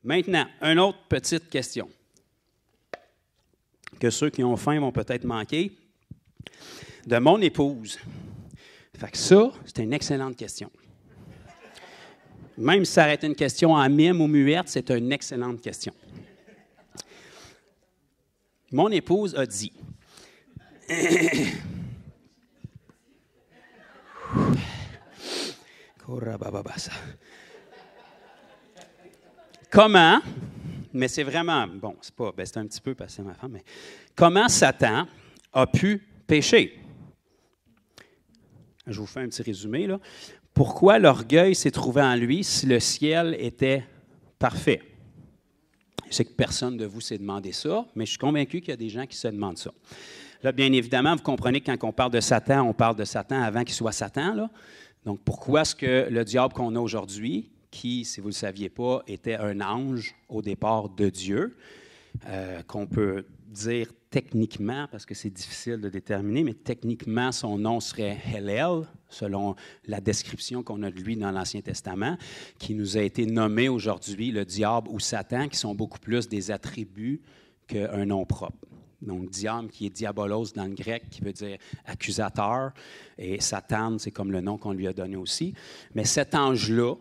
Maintenant, une autre petite question que ceux qui ont faim vont peut-être manquer. De mon épouse. Fait que ça, c'est une excellente question. Même si ça aurait été une question en mime ou muette, c'est une excellente question. Mon épouse a dit... Comment, mais c'est vraiment, bon, c'est un petit peu parce que c'est ma femme, mais comment Satan a pu pécher? Je vous fais un petit résumé, là. Pourquoi l'orgueil s'est trouvé en lui si le ciel était parfait? Je sais que personne de vous s'est demandé ça, mais je suis convaincu qu'il y a des gens qui se demandent ça. Là, bien évidemment, vous comprenez que quand on parle de Satan avant qu'il soit Satan, là. Donc, pourquoi est-ce que le diable qu'on a aujourd'hui, qui, si vous ne le saviez pas, était un ange au départ de Dieu, qu'on peut dire techniquement, parce que c'est difficile de déterminer, mais techniquement, son nom serait Hellel, selon la description qu'on a de lui dans l'Ancien Testament, qui nous a été nommé aujourd'hui le diable ou Satan, qui sont beaucoup plus des attributs qu'un nom propre. Donc, diable, qui est diabolos dans le grec, qui veut dire accusateur, et Satan, c'est comme le nom qu'on lui a donné aussi. Mais cet ange-là,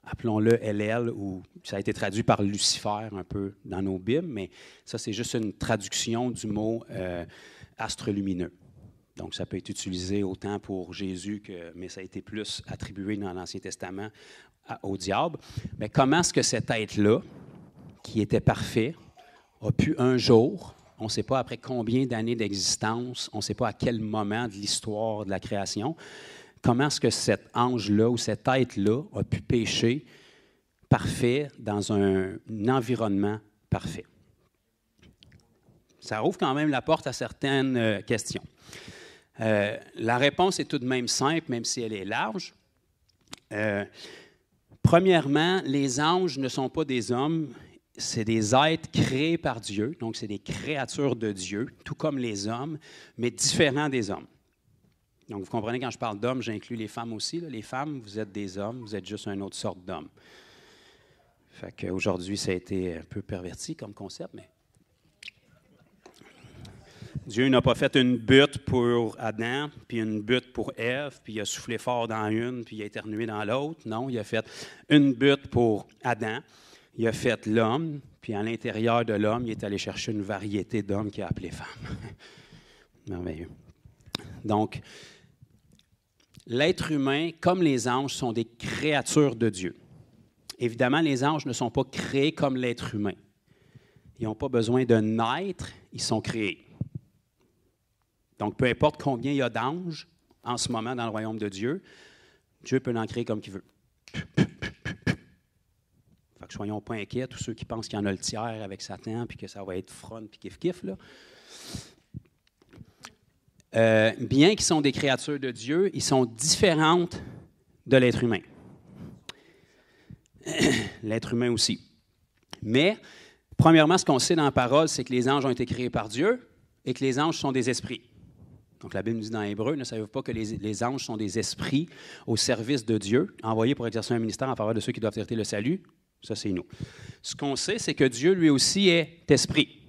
appelons-le Hellel, ou ça a été traduit par Lucifer un peu dans nos Bibles, mais ça, c'est juste une traduction du mot astre lumineux. Donc, ça peut être utilisé autant pour Jésus, mais ça a été plus attribué dans l'Ancien Testament au diable. Mais comment est-ce que cet être-là, qui était parfait, a pu un jour, on ne sait pas après combien d'années d'existence, on ne sait pas à quel moment de l'histoire de la création, comment est-ce que cet ange-là ou cet être-là a pu pécher parfait dans un environnement parfait? Ça ouvre quand même la porte à certaines questions. La réponse est tout de même simple, même si elle est large. Premièrement, les anges ne sont pas des hommes, c'est des êtres créés par Dieu, donc c'est des créatures de Dieu, tout comme les hommes, mais différents des hommes. Donc, vous comprenez, quand je parle d'hommes, j'inclus les femmes aussi. Là. Les femmes, vous êtes des hommes, vous êtes juste une autre sorte d'homme. Fait qu'aujourd'hui, ça a été un peu perverti comme concept, mais Dieu n'a pas fait une butte pour Adam, puis une butte pour Ève, puis il a soufflé fort dans une, puis il a éternué dans l'autre. Non, il a fait une butte pour Adam, il a fait l'homme, puis à l'intérieur de l'homme, il est allé chercher une variété d'hommes qu'il a appelés femmes. Merveilleux. Donc, l'être humain, comme les anges, sont des créatures de Dieu. Évidemment, les anges ne sont pas créés comme l'être humain. Ils n'ont pas besoin de naître, ils sont créés. Donc, peu importe combien il y a d'anges en ce moment dans le royaume de Dieu, Dieu peut en créer comme qu'il veut. Fait que soyons pas inquiets, tous ceux qui pensent qu'il y en a le tiers avec Satan, puis que ça va être fun, puis kiff-kiff, là. Bien qu'ils sont des créatures de Dieu, ils sont différentes de l'être humain. L'être humain aussi. Mais, premièrement, ce qu'on sait dans la parole, c'est que les anges ont été créés par Dieu et que les anges sont des esprits. Donc, la Bible nous dit dans Hébreu, ne savez-vous pas que les anges sont des esprits au service de Dieu, envoyés pour exercer un ministère en faveur de ceux qui doivent hériter le salut? Ça, c'est nous. Ce qu'on sait, c'est que Dieu, lui aussi, est esprit.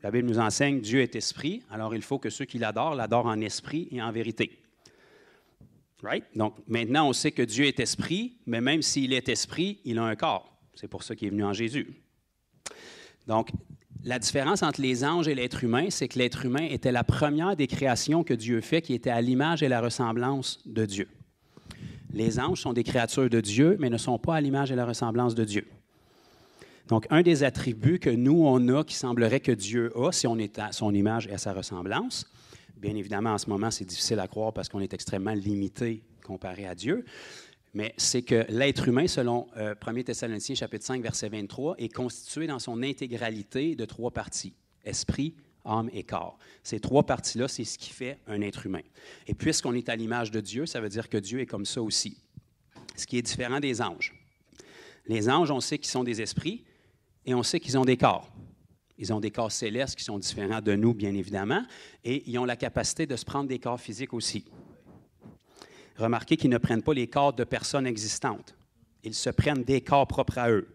La Bible nous enseigne que Dieu est esprit, alors il faut que ceux qui l'adorent en esprit et en vérité. Right? Donc, maintenant, on sait que Dieu est esprit, mais même s'il est esprit, il a un corps. C'est pour ça qu'il est venu en Jésus. Donc, la différence entre les anges et l'être humain, c'est que l'être humain était la première des créations que Dieu fait qui était à l'image et la ressemblance de Dieu. Les anges sont des créatures de Dieu, mais ne sont pas à l'image et la ressemblance de Dieu. Donc, un des attributs que nous, on a, qui semblerait que Dieu a, si on est à son image et à sa ressemblance, bien évidemment, en ce moment, c'est difficile à croire parce qu'on est extrêmement limité comparé à Dieu, mais c'est que l'être humain, selon 1 Thessaloniciens chapitre 5, verset 23, est constitué dans son intégralité de 3 parties, esprit, âme et corps. Ces 3 parties-là, c'est ce qui fait un être humain. Et puisqu'on est à l'image de Dieu, ça veut dire que Dieu est comme ça aussi, ce qui est différent des anges. Les anges, on sait qu'ils sont des esprits et on sait qu'ils ont des corps. Ils ont des corps célestes qui sont différents de nous, bien évidemment, et ils ont la capacité de se prendre des corps physiques aussi. Remarquez qu'ils ne prennent pas les corps de personnes existantes. Ils se prennent des corps propres à eux.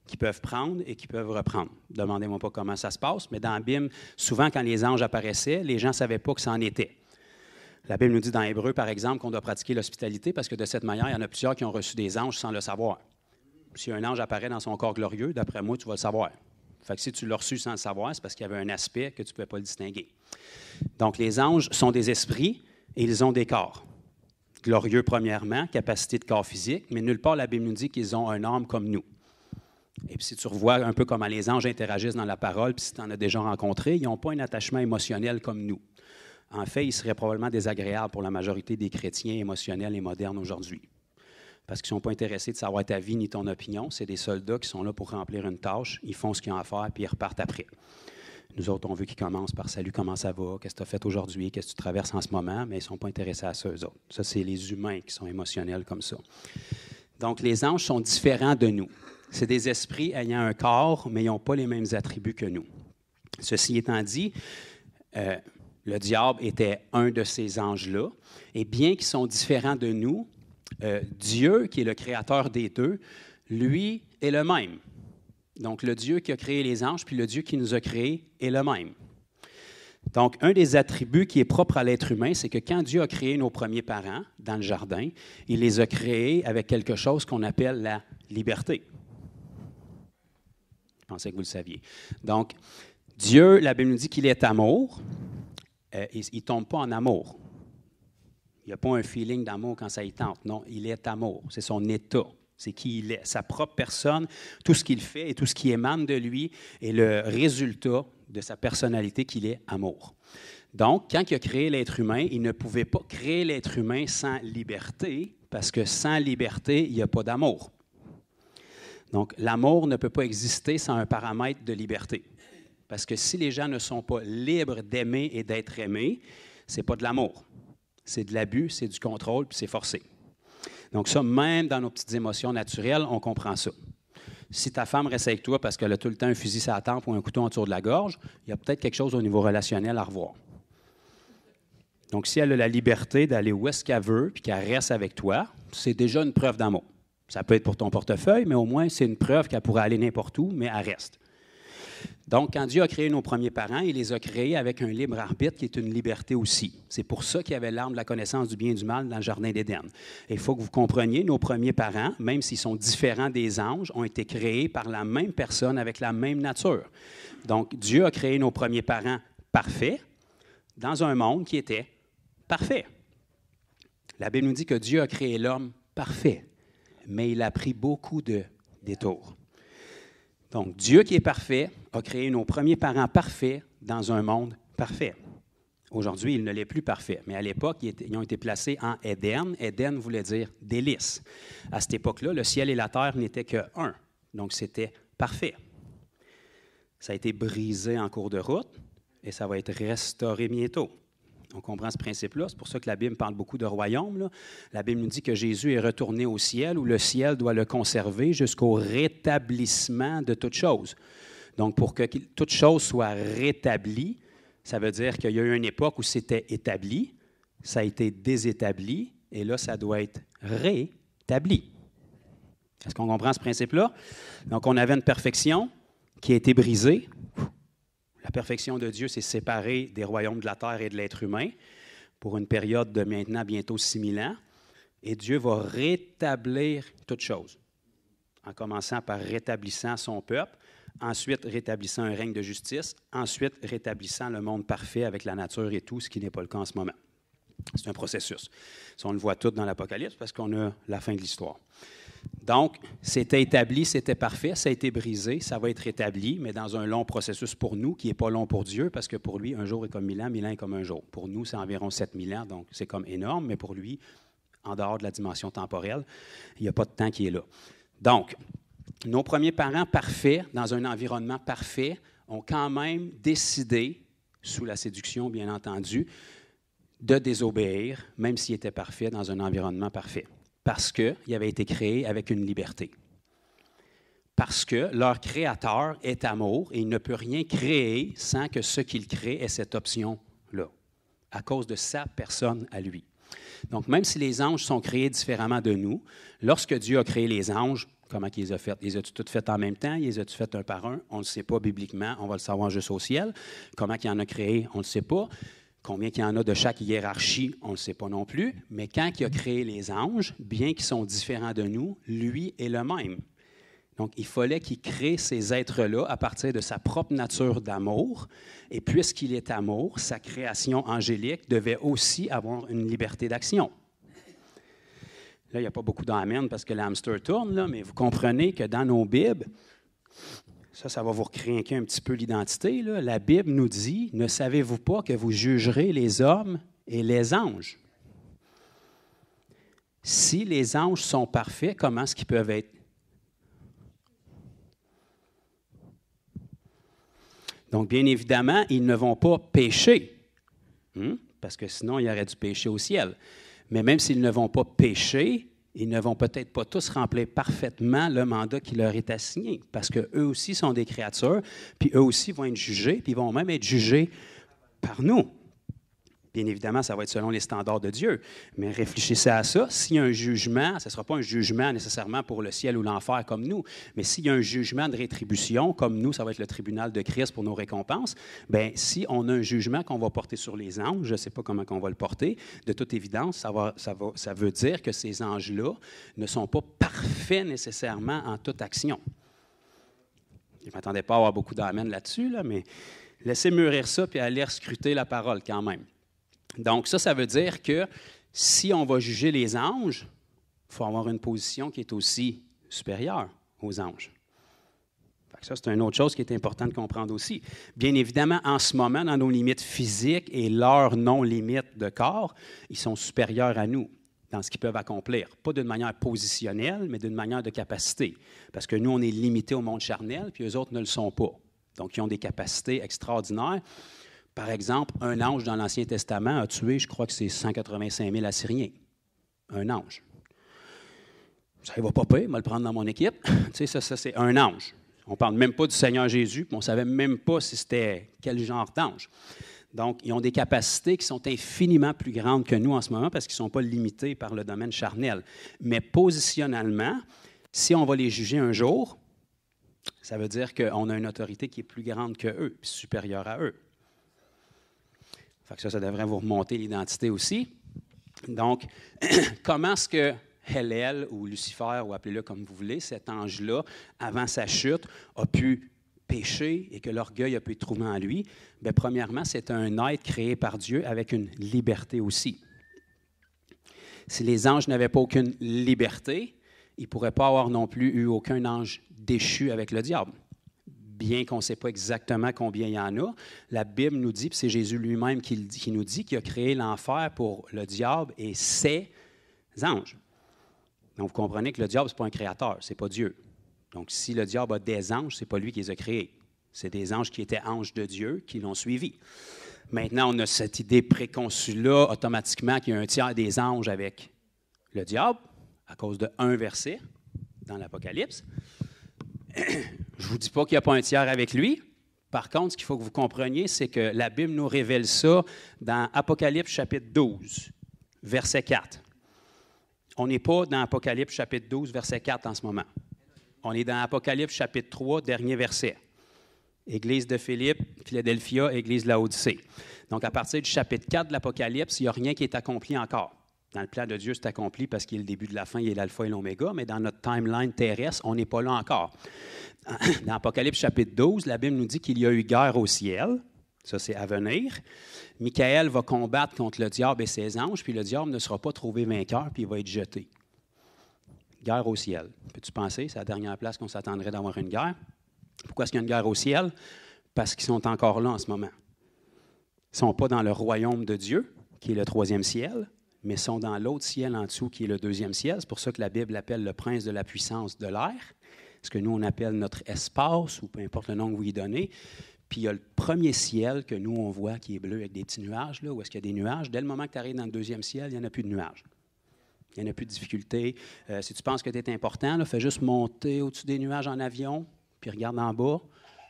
qui peuvent prendre et qui peuvent reprendre. Demandez-moi pas comment ça se passe, mais dans la Bible, souvent quand les anges apparaissaient, les gens ne savaient pas que ça en était. La Bible nous dit dans Hébreu, par exemple, qu'on doit pratiquer l'hospitalité parce que de cette manière, il y en a plusieurs qui ont reçu des anges sans le savoir. Si un ange apparaît dans son corps glorieux, d'après moi, tu vas le savoir. Fait que si tu l'as reçu sans le savoir, c'est parce qu'il y avait un aspect que tu ne pouvais pas le distinguer. Donc, les anges sont des esprits et ils ont des corps. Glorieux, premièrement, capacité de corps physique, mais nulle part la Bible nous dit qu'ils ont un âme comme nous. Et puis, si tu revois un peu comment les anges interagissent dans la parole, puis si tu en as déjà rencontré, ils n'ont pas un attachement émotionnel comme nous. En fait, ils seraient probablement désagréables pour la majorité des chrétiens émotionnels et modernes aujourd'hui. Parce qu'ils ne sont pas intéressés de savoir ta vie ni ton opinion. C'est des soldats qui sont là pour remplir une tâche. Ils font ce qu'ils ont à faire, puis ils repartent après. Nous autres, on veut qu'ils commencent par « Salut, comment ça va? Qu'est-ce que tu as fait aujourd'hui? Qu'est-ce que tu traverses en ce moment? » Mais ils ne sont pas intéressés à ça, eux autres. Ça, c'est les humains qui sont émotionnels comme ça. Donc, les anges sont différents de nous. C'est des esprits ayant un corps, mais ils n'ont pas les mêmes attributs que nous. Ceci étant dit, le diable était un de ces anges-là. Et bien qu'ils sont différents de nous, Dieu, qui est le créateur des deux, lui est le même. Donc, le Dieu qui a créé les anges, puis le Dieu qui nous a créés est le même. Donc, un des attributs qui est propre à l'être humain, c'est que quand Dieu a créé nos premiers parents dans le jardin, il les a créés avec quelque chose qu'on appelle la liberté. Je pensais que vous le saviez. Donc, Dieu, la Bible nous dit qu'il est amour. Il ne tombe pas en amour. Il n'y a pas un feeling d'amour quand ça y tente. Non, il est amour. C'est son état. C'est qui il est. Sa propre personne, tout ce qu'il fait et tout ce qui émane de lui est le résultat de sa personnalité qu'il est amour. Donc, quand il a créé l'être humain, il ne pouvait pas créer l'être humain sans liberté, parce que sans liberté, il n'y a pas d'amour. Donc, l'amour ne peut pas exister sans un paramètre de liberté. Parce que si les gens ne sont pas libres d'aimer et d'être aimés, ce n'est pas de l'amour. C'est de l'abus, c'est du contrôle, puis c'est forcé. Donc ça, même dans nos petites émotions naturelles, on comprend ça. Si ta femme reste avec toi parce qu'elle a tout le temps un fusil sur la tempe ou un couteau autour de la gorge, il y a peut-être quelque chose au niveau relationnel à revoir. Donc si elle a la liberté d'aller où est-ce qu'elle veut, puis qu'elle reste avec toi, c'est déjà une preuve d'amour. Ça peut être pour ton portefeuille, mais au moins c'est une preuve qu'elle pourrait aller n'importe où, mais elle reste. Donc, quand Dieu a créé nos premiers parents, il les a créés avec un libre arbitre qui est une liberté aussi. C'est pour ça qu'il y avait l'arbre de la connaissance du bien et du mal dans le Jardin d'Éden. Et il faut que vous compreniez, nos premiers parents, même s'ils sont différents des anges, ont été créés par la même personne avec la même nature. Donc, Dieu a créé nos premiers parents parfaits dans un monde qui était parfait. La Bible nous dit que Dieu a créé l'homme parfait, mais il a pris beaucoup de détours. Donc, Dieu qui est parfait a créé nos premiers parents parfaits dans un monde parfait. Aujourd'hui, il ne l'est plus parfait, mais à l'époque, ils ont été placés en Éden. Éden voulait dire délice. À cette époque-là, le ciel et la terre n'étaient qu'un, donc c'était parfait. Ça a été brisé en cours de route et ça va être restauré bientôt. On comprend ce principe-là. C'est pour ça que la Bible parle beaucoup de royaume, là. La Bible nous dit que Jésus est retourné au ciel, où le ciel doit le conserver jusqu'au rétablissement de toutes choses. Donc, pour que toute chose soit rétablie, ça veut dire qu'il y a eu une époque où c'était établi, ça a été désétabli, et là, ça doit être rétabli. Est-ce qu'on comprend ce principe-là? Donc, on avait une perfection qui a été brisée. La perfection de Dieu s'est séparée des royaumes de la terre et de l'être humain pour une période de maintenant bientôt 6000 ans. Et Dieu va rétablir toutes choses, en commençant par rétablissant son peuple, ensuite rétablissant un règne de justice, ensuite rétablissant le monde parfait avec la nature et tout, ce qui n'est pas le cas en ce moment. C'est un processus. Ça, on le voit tout dans l'Apocalypse parce qu'on a la fin de l'histoire. Donc, c'était établi, c'était parfait, ça a été brisé, ça va être rétabli, mais dans un long processus pour nous, qui n'est pas long pour Dieu, parce que pour lui, un jour est comme 1000 ans est comme un jour. Pour nous, c'est environ 7000 ans, donc c'est comme énorme, mais pour lui, en dehors de la dimension temporelle, il n'y a pas de temps qui est là. Donc, nos premiers parents parfaits, dans un environnement parfait, ont quand même décidé, sous la séduction bien entendu, de désobéir, même s'ils étaient parfaits dans un environnement parfait. Parce qu'il avait été créé avec une liberté. Parce que leur créateur est amour et il ne peut rien créer sans que ce qu'il crée ait cette option-là, à cause de sa personne à lui. Donc, même si les anges sont créés différemment de nous, lorsque Dieu a créé les anges, Comment il les a faites? Les a-tu toutes faites en même temps? Il les a-tu faites un par un? On ne le sait pas bibliquement. On va le savoir juste au ciel. Comment il en a créé? On ne le sait pas. Combien il y en a de chaque hiérarchie? On ne le sait pas non plus. Mais quand il a créé les anges, bien qu'ils sont différents de nous, lui est le même. Donc, il fallait qu'il crée ces êtres-là à partir de sa propre nature d'amour. Et puisqu'il est amour, sa création angélique devait aussi avoir une liberté d'action. Là, il n'y a pas beaucoup d'amen parce que l'hamster tourne, là, mais vous comprenez que dans nos Bibles, ça va vous recrinquer un petit peu l'identité, là. La Bible nous dit, « Ne savez-vous pas que vous jugerez les hommes et les anges? » Si les anges sont parfaits, comment est-ce qu'ils peuvent être? Donc, bien évidemment, ils ne vont pas pécher, parce que sinon, il y aurait du péché au ciel. Mais même s'ils ne vont pas pécher, ils ne vont peut-être pas tous remplir parfaitement le mandat qui leur est assigné, parce qu'eux aussi sont des créatures, puis eux aussi vont être jugés, puis ils vont même être jugés par nous. Bien évidemment, ça va être selon les standards de Dieu. Mais réfléchissez à ça. S'il y a un jugement, ce ne sera pas un jugement nécessairement pour le ciel ou l'enfer comme nous, mais s'il y a un jugement de rétribution, comme nous, ça va être le tribunal de Christ pour nos récompenses, bien, si on a un jugement qu'on va porter sur les anges, je ne sais pas comment on va le porter, de toute évidence, ça veut dire que ces anges-là ne sont pas parfaits nécessairement en toute action. Je ne m'attendais pas à avoir beaucoup d'amens là-dessus, là, mais laissez mûrir ça puis allez scruter la parole quand même. Donc, ça veut dire que si on va juger les anges, il faut avoir une position qui est aussi supérieure aux anges. Ça, c'est une autre chose qui est importante de comprendre aussi. Bien évidemment, en ce moment, dans nos limites physiques et leurs non-limites de corps, ils sont supérieurs à nous dans ce qu'ils peuvent accomplir. Pas d'une manière positionnelle, mais d'une manière de capacité. Parce que nous, on est limités au monde charnel, puis eux autres ne le sont pas. Donc, ils ont des capacités extraordinaires. Par exemple, un ange dans l'Ancien Testament a tué, je crois que c'est 185 000 Assyriens. Un ange. Ça ne va pas pire, je vais le prendre dans mon équipe. Tu sais, ça c'est un ange. On ne parle même pas du Seigneur Jésus, puis on ne savait même pas si c'était quel genre d'ange. Donc, ils ont des capacités qui sont infiniment plus grandes que nous en ce moment parce qu'ils ne sont pas limités par le domaine charnel. Mais positionnellement, si on va les juger un jour, ça veut dire qu'on a une autorité qui est plus grande qu'eux, puis supérieure à eux. Fait que ça devrait vous remonter l'identité aussi. Donc, comment est-ce que Hellel ou Lucifer, ou appelez-le comme vous voulez, cet ange-là, avant sa chute, a pu pécher et que l'orgueil a pu être trouvé en lui? Bien, premièrement, c'est un être créé par Dieu avec une liberté aussi. Si les anges n'avaient pas aucune liberté, ils ne pourraient pas avoir non plus eu aucun ange déchu avec le diable. Bien qu'on ne sait pas exactement combien il y en a, la Bible nous dit, puis c'est Jésus lui-même qui nous dit qu'il a créé l'enfer pour le diable et ses anges. Donc, vous comprenez que le diable, ce n'est pas un créateur, ce n'est pas Dieu. Donc, si le diable a des anges, ce n'est pas lui qui les a créés. C'est des anges qui étaient anges de Dieu qui l'ont suivi. Maintenant, on a cette idée préconçue-là, automatiquement, qu'il y a un tiers des anges avec le diable, à cause de un verset dans l'Apocalypse. Je ne vous dis pas qu'il n'y a pas un tiers avec lui. Par contre, ce qu'il faut que vous compreniez, c'est que la Bible nous révèle ça dans Apocalypse chapitre 12, verset 4. On n'est pas dans Apocalypse chapitre 12, verset 4 en ce moment. On est dans Apocalypse chapitre 3, dernier verset. Église de Philippe, Philadelphia, Église de Laodicée. Donc, à partir du chapitre 4 de l'Apocalypse, il n'y a rien qui est accompli encore. Dans le plan de Dieu, c'est accompli parce qu'il est le début de la fin, il est l'alpha et l'oméga, mais dans notre timeline terrestre, on n'est pas là encore. Dans Apocalypse chapitre 12, la Bible nous dit qu'il y a eu guerre au ciel. Ça, c'est à venir. Michael va combattre contre le diable et ses anges, puis le diable ne sera pas trouvé vainqueur, puis il va être jeté. Guerre au ciel. Peux-tu penser? C'est la dernière place qu'on s'attendrait d'avoir une guerre. Pourquoi est-ce qu'il y a une guerre au ciel? Parce qu'ils sont encore là en ce moment. Ils ne sont pas dans le royaume de Dieu, qui est le 3e ciel, mais sont dans l'autre ciel en dessous, qui est le 2e ciel. C'est pour ça que la Bible l'appelle le prince de la puissance de l'air, ce que nous, on appelle notre espace, ou peu importe le nom que vous y donnez. Puis il y a le premier ciel que nous, on voit, qui est bleu avec des petits nuages, là, où est-ce qu'il y a des nuages. Dès le moment que tu arrives dans le 2e ciel, il n'y en a plus de nuages. Il n'y en a plus de difficultés. Si tu penses que tu es important, là, fais juste monter au-dessus des nuages en avion, puis regarde en bas,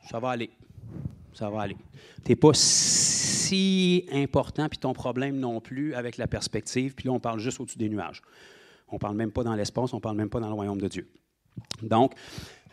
ça va aller. Ça va aller. Tu n'es pas si important, puis ton problème non plus avec la perspective, puis là, on parle juste au-dessus des nuages. On ne parle même pas dans l'espace, on ne parle même pas dans le royaume de Dieu. Donc,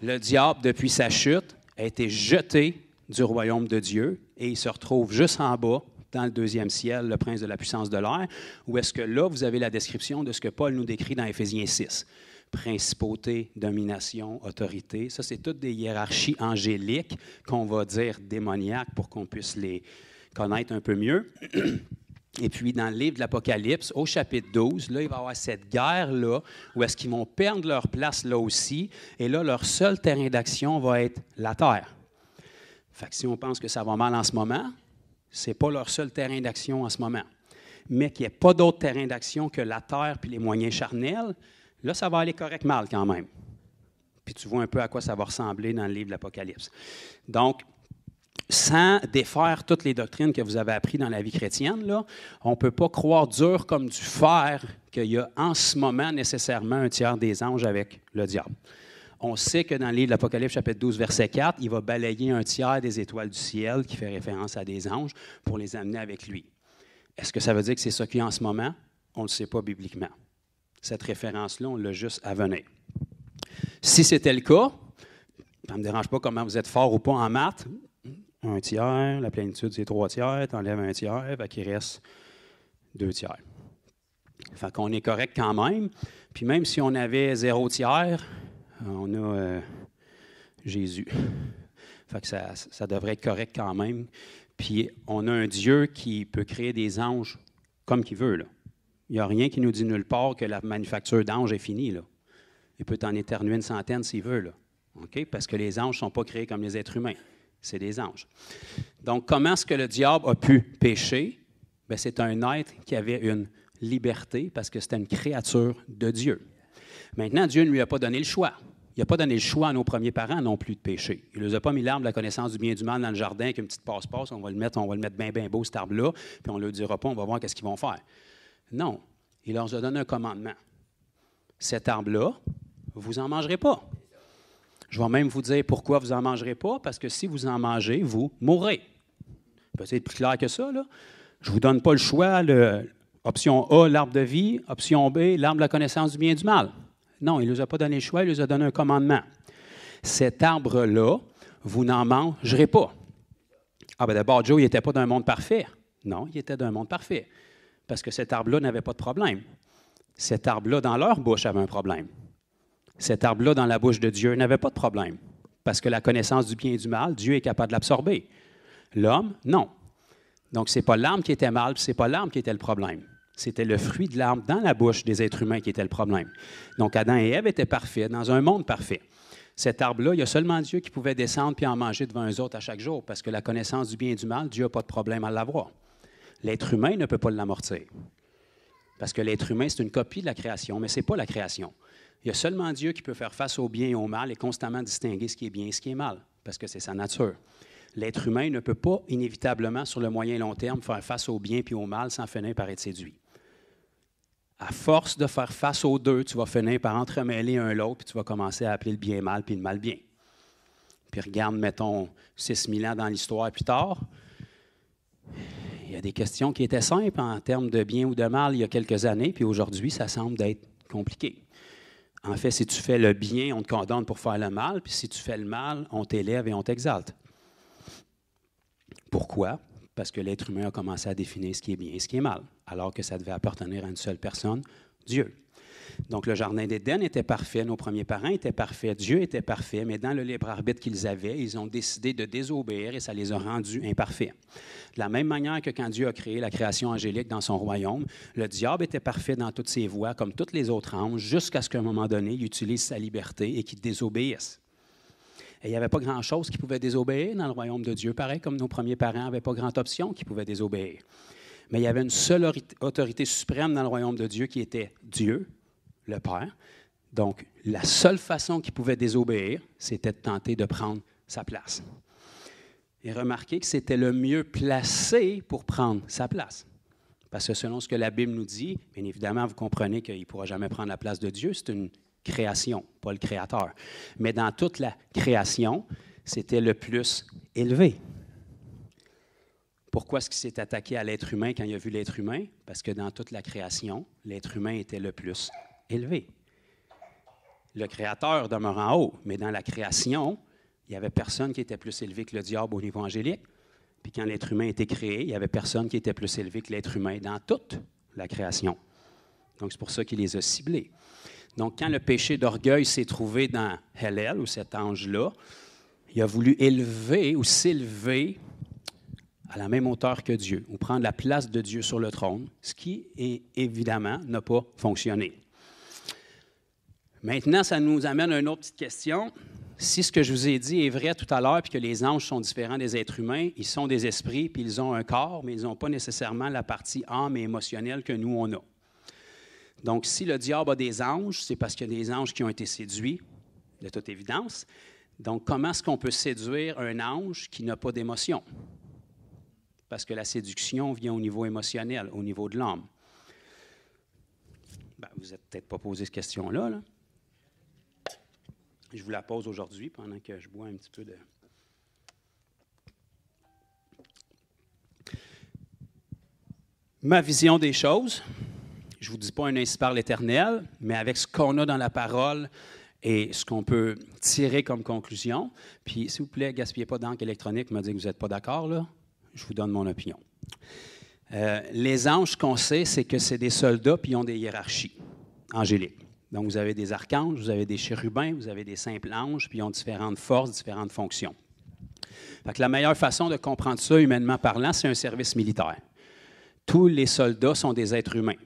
le diable, depuis sa chute, a été jeté du royaume de Dieu et il se retrouve juste en bas, dans le deuxième ciel, le prince de la puissance de l'air, où est-ce que là, vous avez la description de ce que Paul nous décrit dans Éphésiens 6. Principauté, domination, autorité, ça, c'est toutes des hiérarchies angéliques qu'on va dire démoniaques pour qu'on puisse les connaître un peu mieux. Et puis, dans le livre de l'Apocalypse, au chapitre 12, là, il va y avoir cette guerre-là où est-ce qu'ils vont perdre leur place là aussi, et là, leur seul terrain d'action va être la terre. Fait que si on pense que ça va mal en ce moment, ce n'est pas leur seul terrain d'action en ce moment. Mais qu'il n'y ait pas d'autre terrain d'action que la terre puis les moyens charnels, là, ça va aller correct mal quand même. Puis tu vois un peu à quoi ça va ressembler dans le livre de l'Apocalypse. Donc, sans défaire toutes les doctrines que vous avez apprises dans la vie chrétienne, là, on ne peut pas croire dur comme du fer qu'il y a en ce moment nécessairement un tiers des anges avec le diable. On sait que dans le livre de l'Apocalypse, chapitre 12, verset 4, il va balayer un tiers des étoiles du ciel, qui fait référence à des anges, pour les amener avec lui. Est-ce que ça veut dire que c'est ça qu'il y a en ce moment? On ne le sait pas bibliquement. Cette référence-là, on l'a juste à venir. Si c'était le cas, ça ne me dérange pas comment vous êtes fort ou pas en maths, un tiers, la plénitude, c'est 3 tiers, tu enlèves un tiers, fait qu'il reste 2 tiers. Fait qu'on est correct quand même. Puis même si on avait 0 tiers, on a Jésus. Fait que ça devrait être correct quand même. Puis on a un Dieu qui peut créer des anges comme qu'il veut, là. Il n'y a rien qui nous dit nulle part que la manufacture d'anges est finie, là. Il peut en éternuer une centaine s'il veut, là. OK? Parce que les anges ne sont pas créés comme les êtres humains. C'est des anges. Donc, comment est-ce que le diable a pu pécher? Bien, c'est un être qui avait une liberté parce que c'était une créature de Dieu. Maintenant, Dieu ne lui a pas donné le choix. Il n'a pas donné le choix à nos premiers parents non plus de pécher. Il ne leur a pas mis l'arbre de la connaissance du bien et du mal dans le jardin avec une petite passe-passe. On va le mettre bien beau, cet arbre-là, puis on ne leur dira pas, on va voir qu'est-ce qu'ils vont faire. Non, il leur a donné un commandement. Cet arbre-là, vous n'en mangerez pas. Je vais même vous dire pourquoi vous n'en mangerez pas, parce que si vous en mangez, vous mourrez. Peut-être plus clair que ça, là. Je ne vous donne pas le choix. Option A, l'arbre de vie. Option B, l'arbre de la connaissance du bien et du mal. Non, il ne nous a pas donné le choix, il nous a donné un commandement. Cet arbre-là, vous n'en mangerez pas. Ah bien d'abord, Joe, il n'était pas d'un monde parfait. Non, il était d'un monde parfait. Parce que cet arbre-là n'avait pas de problème. Cet arbre-là, dans leur bouche, avait un problème. Cet arbre-là, dans la bouche de Dieu, n'avait pas de problème. Parce que la connaissance du bien et du mal, Dieu est capable de l'absorber. L'homme, non. Donc, ce n'est pas l'arbre qui était mal, ce n'est pas l'arbre qui était le problème. C'était le fruit de l'arbre dans la bouche des êtres humains qui était le problème. Donc, Adam et Ève étaient parfaits, dans un monde parfait. Cet arbre-là, il y a seulement Dieu qui pouvait descendre puis en manger devant eux autres à chaque jour, parce que la connaissance du bien et du mal, Dieu n'a pas de problème à l'avoir. L'être humain ne peut pas l'amortir. Parce que l'être humain, c'est une copie de la création, mais ce n'est pas la création. Il y a seulement Dieu qui peut faire face au bien et au mal et constamment distinguer ce qui est bien et ce qui est mal, parce que c'est sa nature. L'être humain ne peut pas inévitablement, sur le moyen et long terme, faire face au bien et au mal sans finir par être séduit. À force de faire face aux deux, tu vas finir par entremêler un l'autre, puis tu vas commencer à appeler le bien mal, puis le mal bien. Puis regarde, mettons, 6000 ans dans l'histoire plus tard, il y a des questions qui étaient simples en termes de bien ou de mal il y a quelques années, puis aujourd'hui, ça semble être compliqué. En fait, si tu fais le bien, on te condamne pour faire le mal, puis si tu fais le mal, on t'élève et on t'exalte. Pourquoi? Parce que l'être humain a commencé à définir ce qui est bien et ce qui est mal, alors que ça devait appartenir à une seule personne, Dieu. Donc, le jardin d'Éden était parfait, nos premiers parents étaient parfaits, Dieu était parfait, mais dans le libre arbitre qu'ils avaient, ils ont décidé de désobéir et ça les a rendus imparfaits. De la même manière que quand Dieu a créé la création angélique dans son royaume, le diable était parfait dans toutes ses voies, comme tous les autres anges, jusqu'à ce qu'à un moment donné, il utilise sa liberté et qu'il désobéisse. Et il n'y avait pas grand-chose qui pouvait désobéir dans le royaume de Dieu, pareil comme nos premiers parents n'avaient pas grande option qui pouvaient désobéir. Mais il y avait une seule autorité suprême dans le royaume de Dieu qui était Dieu, le Père. Donc, la seule façon qu'il pouvait désobéir, c'était de tenter de prendre sa place. Et remarquez que c'était le mieux placé pour prendre sa place. Parce que selon ce que la Bible nous dit, bien évidemment, vous comprenez qu'il ne pourra jamais prendre la place de Dieu, c'est une création, pas le Créateur. Mais dans toute la création, c'était le plus élevé. Pourquoi est-ce qu'il s'est attaqué à l'être humain quand il a vu l'être humain? Parce que dans toute la création, l'être humain était le plus élevé. Le Créateur demeure en haut, mais dans la création, il n'y avait personne qui était plus élevé que le diable au niveau angélique. Puis quand l'être humain a été créé, il n'y avait personne qui était plus élevé que l'être humain dans toute la création. Donc, c'est pour ça qu'il les a ciblés. Donc, quand le péché d'orgueil s'est trouvé dans Hélel, ou cet ange-là, il a voulu élever ou s'élever à la même hauteur que Dieu, ou prendre la place de Dieu sur le trône, ce qui, évidemment, n'a pas fonctionné. Maintenant, ça nous amène à une autre petite question. Si ce que je vous ai dit est vrai tout à l'heure, puis que les anges sont différents des êtres humains, ils sont des esprits, puis ils ont un corps, mais ils n'ont pas nécessairement la partie âme et émotionnelle que nous, on a. Donc, si le diable a des anges, c'est parce qu'il y a des anges qui ont été séduits, de toute évidence. Donc, comment est-ce qu'on peut séduire un ange qui n'a pas d'émotion? Parce que la séduction vient au niveau émotionnel, au niveau de l'âme. Ben, vous n'êtes peut-être pas posé cette question-là, là. Je vous la pose aujourd'hui pendant que je bois un petit peu de... Ma vision des choses, je ne vous dis pas un ainsi par l'Éternel, mais avec ce qu'on a dans la parole et ce qu'on peut tirer comme conclusion. Puis, s'il vous plaît, gaspillez pas d'encre électronique, me dire que vous n'êtes pas d'accord, là. Je vous donne mon opinion. Les anges, ce qu'on sait, c'est que c'est des soldats, puis ils ont des hiérarchies angéliques. Donc, vous avez des archanges, vous avez des chérubins, vous avez des simples anges, puis ils ont différentes forces, différentes fonctions. Fait que la meilleure façon de comprendre ça, humainement parlant, c'est un service militaire. Tous les soldats sont des êtres humains,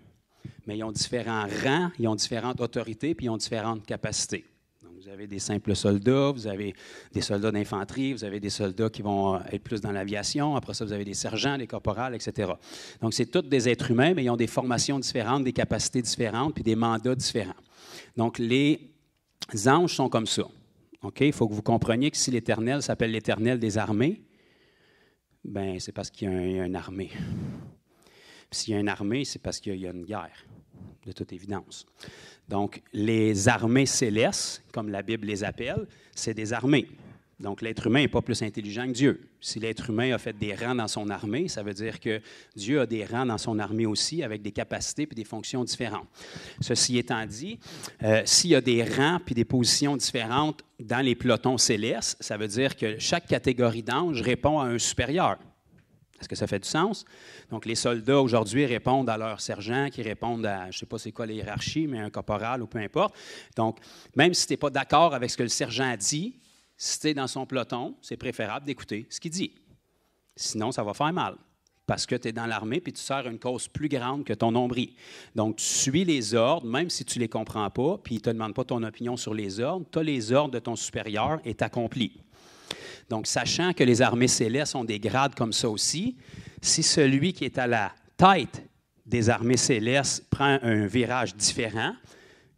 mais ils ont différents rangs, ils ont différentes autorités, puis ils ont différentes capacités. Donc, vous avez des simples soldats, vous avez des soldats d'infanterie, vous avez des soldats qui vont être plus dans l'aviation, après ça, vous avez des sergents, des caporales, etc. Donc, c'est tous des êtres humains, mais ils ont des formations différentes, des capacités différentes, puis des mandats différents. Donc, les anges sont comme ça. OK? Il faut que vous compreniez que si l'Éternel s'appelle l'Éternel des armées, bien, c'est parce qu'il y a une armée. Puis s'il y a une armée, c'est parce qu'il y a une guerre, de toute évidence. Donc, les armées célestes, comme la Bible les appelle, c'est des armées. Donc, l'être humain n'est pas plus intelligent que Dieu. Si l'être humain a fait des rangs dans son armée, ça veut dire que Dieu a des rangs dans son armée aussi, avec des capacités et des fonctions différentes. Ceci étant dit, s'il y a des rangs et des positions différentes dans les pelotons célestes, ça veut dire que chaque catégorie d'anges répond à un supérieur. Est-ce que ça fait du sens? Donc, les soldats, aujourd'hui, répondent à leur sergent, qui répondent à, je ne sais pas c'est quoi la hiérarchie, mais un caporal ou peu importe. Donc, même si tu n'es pas d'accord avec ce que le sergent dit, si tu es dans son peloton, c'est préférable d'écouter ce qu'il dit. Sinon, ça va faire mal, parce que tu es dans l'armée et tu sers une cause plus grande que ton nombril. Donc, tu suis les ordres, même si tu ne les comprends pas, puis il ne te demande pas ton opinion sur les ordres, tu as les ordres de ton supérieur et t'accomplis. Donc, sachant que les armées célestes ont des grades comme ça aussi, si celui qui est à la tête des armées célestes prend un virage différent,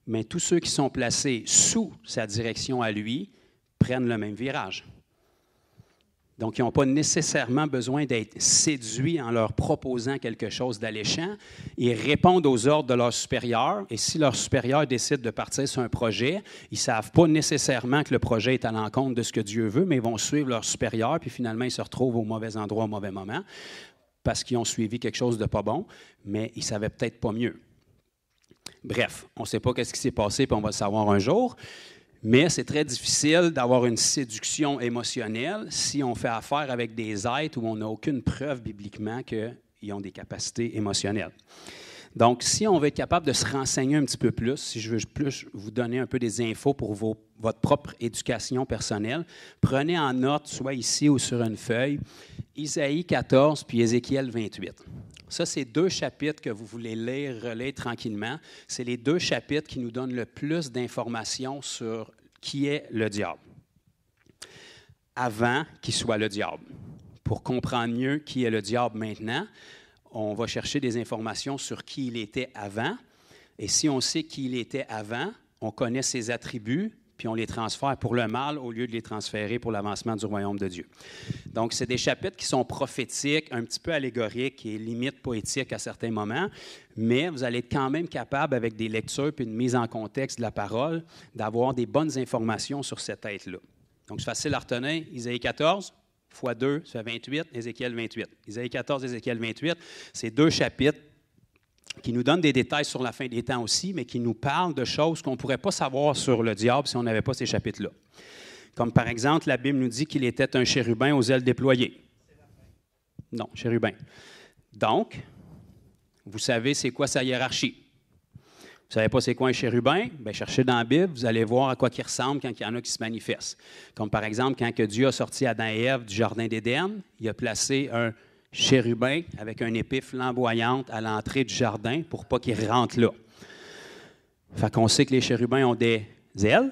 mais tous ceux qui sont placés sous sa direction à lui prennent le même virage. Donc, ils n'ont pas nécessairement besoin d'être séduits en leur proposant quelque chose d'alléchant. Ils répondent aux ordres de leur supérieur, et si leur supérieur décide de partir sur un projet, ils ne savent pas nécessairement que le projet est à l'encontre de ce que Dieu veut, mais ils vont suivre leur supérieur, puis finalement, ils se retrouvent au mauvais endroit, au mauvais moment, parce qu'ils ont suivi quelque chose de pas bon, mais ils ne savaient peut-être pas mieux. Bref, on ne sait pas ce qui s'est passé, puis on va le savoir un jour. Mais c'est très difficile d'avoir une séduction émotionnelle si on fait affaire avec des êtres où on n'a aucune preuve bibliquement qu'ils ont des capacités émotionnelles. Donc, si on veut être capable de se renseigner un petit peu plus, si je veux plus vous donner un peu des infos pour votre propre éducation personnelle, prenez en note, soit ici ou sur une feuille, Isaïe 14 puis Ézéchiel 28. Ça, c'est 2 chapitres que vous voulez lire, relire tranquillement. C'est les 2 chapitres qui nous donnent le plus d'informations sur qui est le diable, avant qu'il soit le diable. Pour comprendre mieux qui est le diable maintenant, on va chercher des informations sur qui il était avant. Et si on sait qui il était avant, on connaît ses attributs, puis on les transfère pour le mal au lieu de les transférer pour l'avancement du royaume de Dieu. Donc, c'est des chapitres qui sont prophétiques, un petit peu allégoriques et limite poétiques à certains moments, mais vous allez être quand même capable, avec des lectures puis une mise en contexte de la parole, d'avoir des bonnes informations sur cet être-là. Donc, c'est facile à retenir. Isaïe 14, fois 2, ça fait 28, Ézéchiel 28. Isaïe 14, Ézéchiel 28, c'est 2 chapitres qui nous donne des détails sur la fin des temps aussi, mais qui nous parle de choses qu'on ne pourrait pas savoir sur le diable si on n'avait pas ces chapitres-là. Comme par exemple, la Bible nous dit qu'il était un chérubin aux ailes déployées. Non, chérubin. Donc, vous savez c'est quoi sa hiérarchie. Vous ne savez pas c'est quoi un chérubin? Bien, cherchez dans la Bible, vous allez voir à quoi il ressemble quand il y en a qui se manifestent. Comme par exemple, quand que Dieu a sorti Adam et Ève du jardin d'Éden, il a placé un chérubin avec une épée flamboyante à l'entrée du jardin pour pas qu'il rentre là. Fait qu'on sait que les chérubins ont des ailes,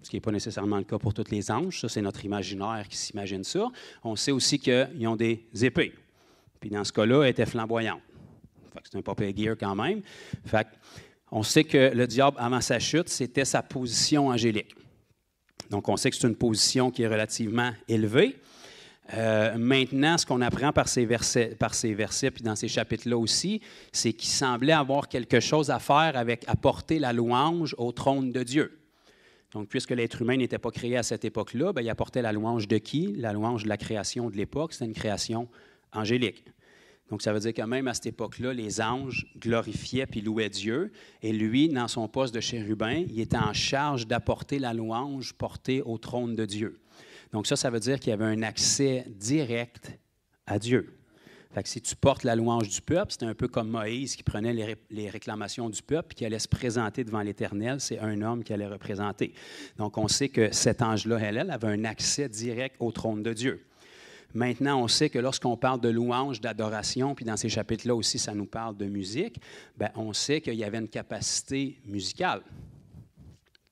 ce qui n'est pas nécessairement le cas pour tous les anges. Ça, c'est notre imaginaire qui s'imagine ça. On sait aussi qu'ils ont des épées. Puis dans ce cas-là, elle était flamboyante. Fait que c'est un papier gear quand même. Fait on sait que le diable, avant sa chute, c'était sa position angélique. Donc, on sait que c'est une position qui est relativement élevée. Maintenant, ce qu'on apprend par ces versets puis dans ces chapitres-là aussi, c'est qu'il semblait avoir quelque chose à faire avec apporter la louange au trône de Dieu. Donc, puisque l'être humain n'était pas créé à cette époque-là, bien, il apportait la louange de qui? La louange de la création de l'époque, c'était une création angélique. Donc, ça veut dire que même à cette époque-là, les anges glorifiaient puis louaient Dieu. Et lui, dans son poste de chérubin, il était en charge d'apporter la louange portée au trône de Dieu. Donc, ça veut dire qu'il y avait un accès direct à Dieu. Fait que si tu portes la louange du peuple, c'était un peu comme Moïse qui prenait les réclamations du peuple et qui allait se présenter devant l'Éternel. C'est un homme qui allait représenter. Donc, on sait que cet ange-là, elle avait un accès direct au trône de Dieu. Maintenant, on sait que lorsqu'on parle de louange, d'adoration, puis dans ces chapitres-là aussi, ça nous parle de musique, bien, on sait qu'il y avait une capacité musicale.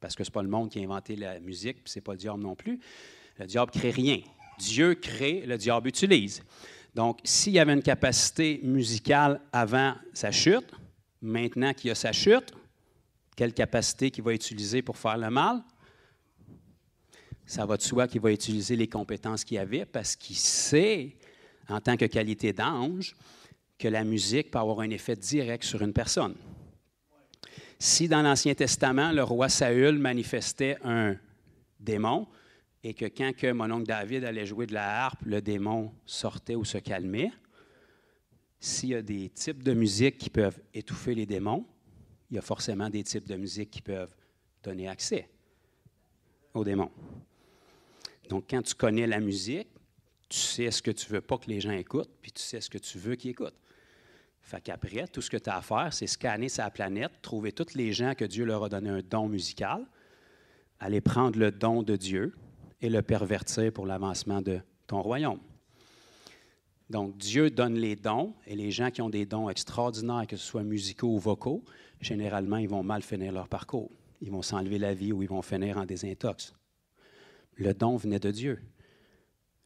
Parce que ce n'est pas le monde qui a inventé la musique, puis ce n'est pas le diable non plus. Le diable ne crée rien. Dieu crée, le diable utilise. Donc, s'il y avait une capacité musicale avant sa chute, maintenant qu'il y a sa chute, quelle capacité qu'il va utiliser pour faire le mal? Ça va de soi qu'il va utiliser les compétences qu'il avait parce qu'il sait, en tant que qualité d'ange, que la musique peut avoir un effet direct sur une personne. Si dans l'Ancien Testament, le roi Saül manifestait un démon et que quand que mon oncle David allait jouer de la harpe, le démon sortait ou se calmait, s'il y a des types de musique qui peuvent étouffer les démons, il y a forcément des types de musique qui peuvent donner accès aux démons. Donc, quand tu connais la musique, tu sais ce que tu ne veux pas que les gens écoutent, puis tu sais ce que tu veux qu'ils écoutent. Fait qu'après, tout ce que tu as à faire, c'est scanner sa planète, trouver tous les gens que Dieu leur a donné un don musical, aller prendre le don de Dieu et le pervertir pour l'avancement de ton royaume. Donc, Dieu donne les dons, et les gens qui ont des dons extraordinaires, que ce soit musicaux ou vocaux, généralement, ils vont mal finir leur parcours. Ils vont s'enlever la vie ou ils vont finir en désintox. Le don venait de Dieu.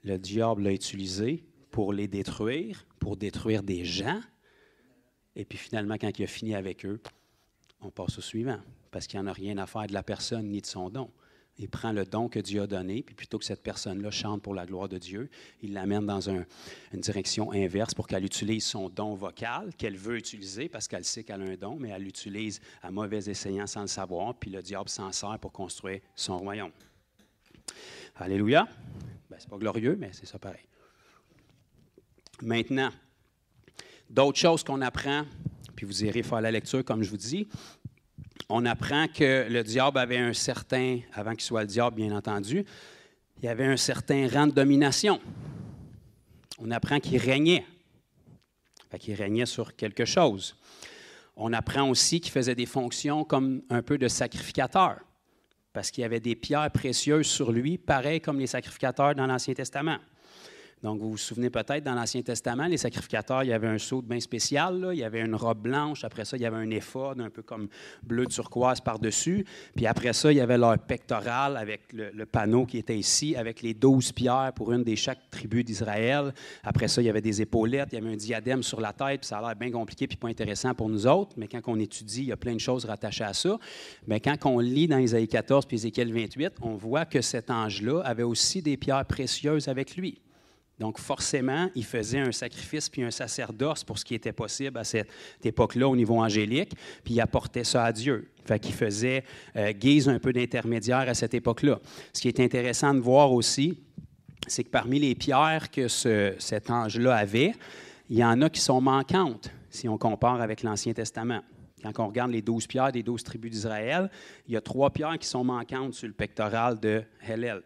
Le diable l'a utilisé pour les détruire, pour détruire des gens. Et puis finalement, quand il a fini avec eux, on passe au suivant, parce qu'il n'y en a rien à faire de la personne ni de son don. Il prend le don que Dieu a donné, puis plutôt que cette personne-là chante pour la gloire de Dieu, il l'amène dans une direction inverse pour qu'elle utilise son don vocal qu'elle veut utiliser parce qu'elle sait qu'elle a un don, mais elle l'utilise à mauvais escient sans le savoir, puis le diable s'en sert pour construire son royaume. Alléluia. Ben, c'est pas glorieux, mais c'est ça pareil. Maintenant, d'autres choses qu'on apprend, puis vous irez faire la lecture, comme je vous dis, on apprend que le diable avait un certain, avant qu'il soit le diable, bien entendu, il y avait un certain rang de domination. On apprend qu'il régnait. Fait qu'il régnait sur quelque chose. On apprend aussi qu'il faisait des fonctions comme un peu de sacrificateur, parce qu'il y avait des pierres précieuses sur lui, pareil comme les sacrificateurs dans l'Ancien Testament. Donc, vous vous souvenez peut-être, dans l'Ancien Testament, les sacrificateurs, il y avait un sceau bien spécial, là. Il y avait une robe blanche. Après ça, il y avait un éphod, un peu comme bleu turquoise par-dessus. Puis après ça, il y avait leur pectoral avec le panneau qui était ici, avec les 12 pierres pour une des chaque tribu d'Israël. Après ça, il y avait des épaulettes, il y avait un diadème sur la tête, puis ça a l'air bien compliqué puis pas intéressant pour nous autres. Mais quand on étudie, il y a plein de choses rattachées à ça. Mais quand on lit dans Isaïe 14 puis Ézéchiel 28, on voit que cet ange-là avait aussi des pierres précieuses avec lui. Donc, forcément, il faisait un sacrifice puis un sacerdoce pour ce qui était possible à cette époque-là au niveau angélique, puis il apportait ça à Dieu. Fait qu'il faisait guise un peu d'intermédiaire à cette époque-là. Ce qui est intéressant de voir aussi, c'est que parmi les pierres que cet ange-là avait, il y en a qui sont manquantes. si on compare avec l'Ancien Testament. Quand on regarde les 12 pierres des 12 tribus d'Israël, il y a 3 pierres qui sont manquantes sur le pectoral de Hélel,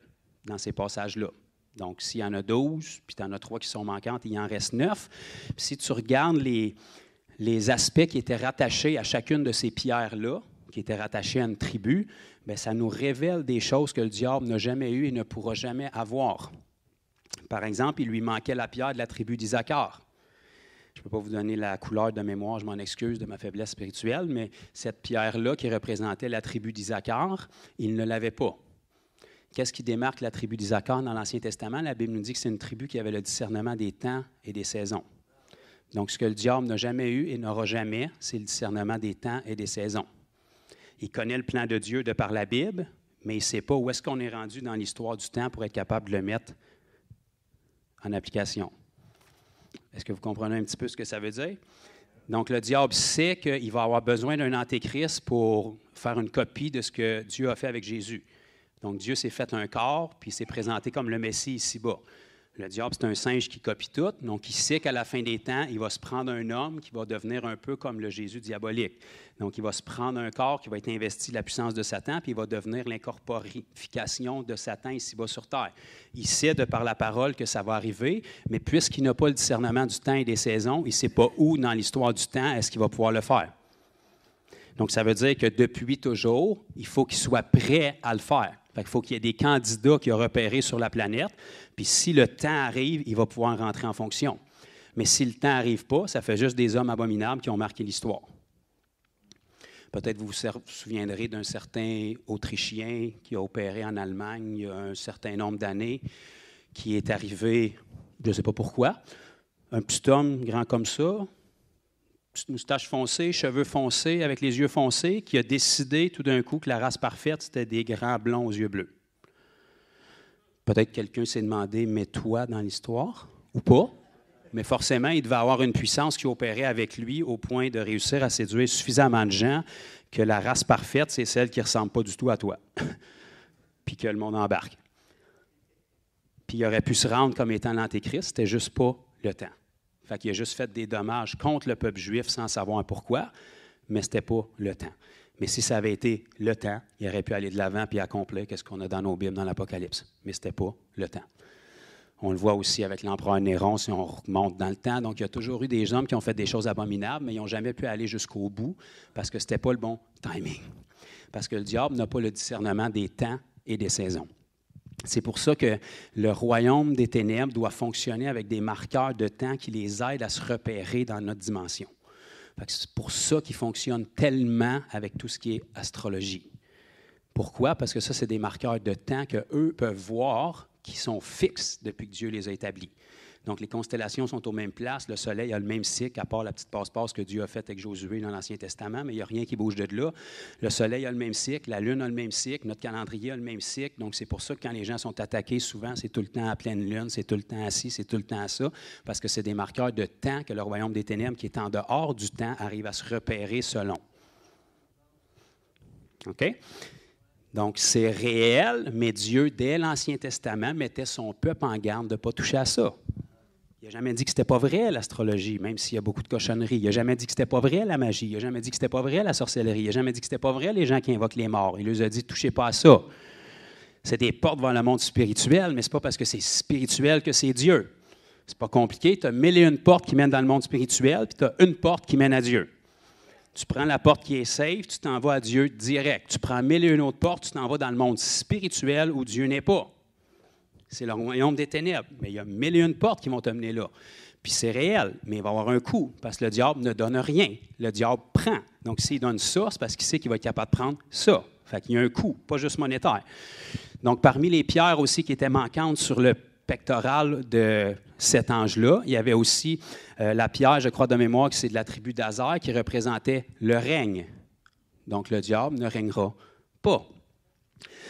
dans ces passages-là. Donc, s'il y en a 12, puis tu en as 3 qui sont manquantes, il en reste 9. Puis si tu regardes les aspects qui étaient rattachés à chacune de ces pierres-là, qui étaient rattachés à une tribu, bien, ça nous révèle des choses que le diable n'a jamais eues et ne pourra jamais avoir. Par exemple, il lui manquait la pierre de la tribu d'Isaacar. Je ne peux pas vous donner la couleur de mémoire, je m'en excuse de ma faiblesse spirituelle, mais cette pierre-là qui représentait la tribu d'Isaacar, il ne l'avait pas. Qu'est-ce qui démarque la tribu d'Isaacar dans l'Ancien Testament? La Bible nous dit que c'est une tribu qui avait le discernement des temps et des saisons. Donc, ce que le diable n'a jamais eu et n'aura jamais, c'est le discernement des temps et des saisons. Il connaît le plan de Dieu de par la Bible, mais il ne sait pas où est-ce qu'on est rendu dans l'histoire du temps pour être capable de le mettre en application. Est-ce que vous comprenez un petit peu ce que ça veut dire? Donc, le diable sait qu'il va avoir besoin d'un antéchrist pour faire une copie de ce que Dieu a fait avec Jésus. Donc, Dieu s'est fait un corps, puis il s'est présenté comme le Messie ici-bas. Le diable, c'est un singe qui copie tout, donc il sait qu'à la fin des temps, il va se prendre un homme qui va devenir un peu comme le Jésus diabolique. Donc, il va se prendre un corps qui va être investi de la puissance de Satan, puis il va devenir l'incorporification de Satan ici-bas sur terre. Il sait de par la parole que ça va arriver, mais puisqu'il n'a pas le discernement du temps et des saisons, il ne sait pas où dans l'histoire du temps est-ce qu'il va pouvoir le faire. Donc, ça veut dire que depuis toujours, il faut qu'il soit prêt à le faire. Il faut qu'il y ait des candidats qu'il a repérés sur la planète, puis si le temps arrive, il va pouvoir rentrer en fonction. Mais si le temps n'arrive pas, ça fait juste des hommes abominables qui ont marqué l'histoire. Peut-être vous vous souviendrez d'un certain Autrichien qui a opéré en Allemagne il y a un certain nombre d'années, qui est arrivé, je ne sais pas pourquoi, un petit homme grand comme ça, petite moustache foncée, cheveux foncés, avec les yeux foncés, qui a décidé tout d'un coup que la race parfaite, c'était des grands blonds aux yeux bleus. Peut-être quelqu'un s'est demandé, mais toi dans l'histoire, ou pas, mais forcément, il devait avoir une puissance qui opérait avec lui au point de réussir à séduire suffisamment de gens que la race parfaite, c'est celle qui ne ressemble pas du tout à toi, puis que le monde embarque. Puis il aurait pu se rendre comme étant l'Antéchrist, c'était juste pas le temps. Fait qu'il a juste fait des dommages contre le peuple juif sans savoir pourquoi, mais ce n'était pas le temps. Mais si ça avait été le temps, il aurait pu aller de l'avant et accomplir ce qu'on a dans nos Bibles, dans l'Apocalypse. Mais ce n'était pas le temps. On le voit aussi avec l'empereur Néron, si on remonte dans le temps. Donc, il y a toujours eu des hommes qui ont fait des choses abominables, mais ils n'ont jamais pu aller jusqu'au bout parce que ce n'était pas le bon timing. Parce que le diable n'a pas le discernement des temps et des saisons. C'est pour ça que le royaume des ténèbres doit fonctionner avec des marqueurs de temps qui les aident à se repérer dans notre dimension. C'est pour ça qu'il fonctionne tellement avec tout ce qui est astrologie. Pourquoi? Parce que ça, c'est des marqueurs de temps qu'eux peuvent voir qui sont fixes depuis que Dieu les a établis. Donc, les constellations sont aux mêmes places. Le soleil a le même cycle, à part la petite passe-passe que Dieu a faite avec Josué dans l'Ancien Testament, mais il n'y a rien qui bouge de là. Le soleil a le même cycle, la lune a le même cycle, notre calendrier a le même cycle. Donc, c'est pour ça que quand les gens sont attaqués, souvent, c'est tout le temps à pleine lune, c'est tout le temps à ci, c'est tout le temps à ça, parce que c'est des marqueurs de temps que le royaume des ténèbres, qui est en dehors du temps, arrive à se repérer selon. OK? Donc, c'est réel, mais Dieu, dès l'Ancien Testament, mettait son peuple en garde de ne pas toucher à ça. Il n'a jamais dit que ce n'était pas vrai, l'astrologie, même s'il y a beaucoup de cochonneries. Il n'a jamais dit que ce n'était pas vrai, la magie. Il n'a jamais dit que ce n'était pas vrai, la sorcellerie. Il n'a jamais dit que ce n'était pas vrai, les gens qui invoquent les morts. Il leur a dit, touchez pas à ça. C'est des portes vers le monde spirituel, mais ce n'est pas parce que c'est spirituel que c'est Dieu. C'est pas compliqué. Tu as 1001 portes qui mènent dans le monde spirituel, puis tu as une porte qui mène à Dieu. Tu prends la porte qui est safe, tu t'en vas à Dieu direct. Tu prends 1001 autres portes, tu t'en vas dans le monde spirituel où Dieu n'est pas. C'est le royaume des ténèbres. Mais il y a 1001 portes qui vont t'amener là. Puis c'est réel, mais il va y avoir un coût, parce que le diable ne donne rien. Le diable prend. Donc, s'il donne ça, c'est parce qu'il sait qu'il va être capable de prendre ça. Fait qu'il y a un coût, pas juste monétaire. Donc, parmi les pierres aussi qui étaient manquantes sur le pectoral de cet ange-là, il y avait aussi la pierre, je crois de mémoire, que c'est de la tribu d'Azer, qui représentait le règne. Donc, le diable ne régnera pas.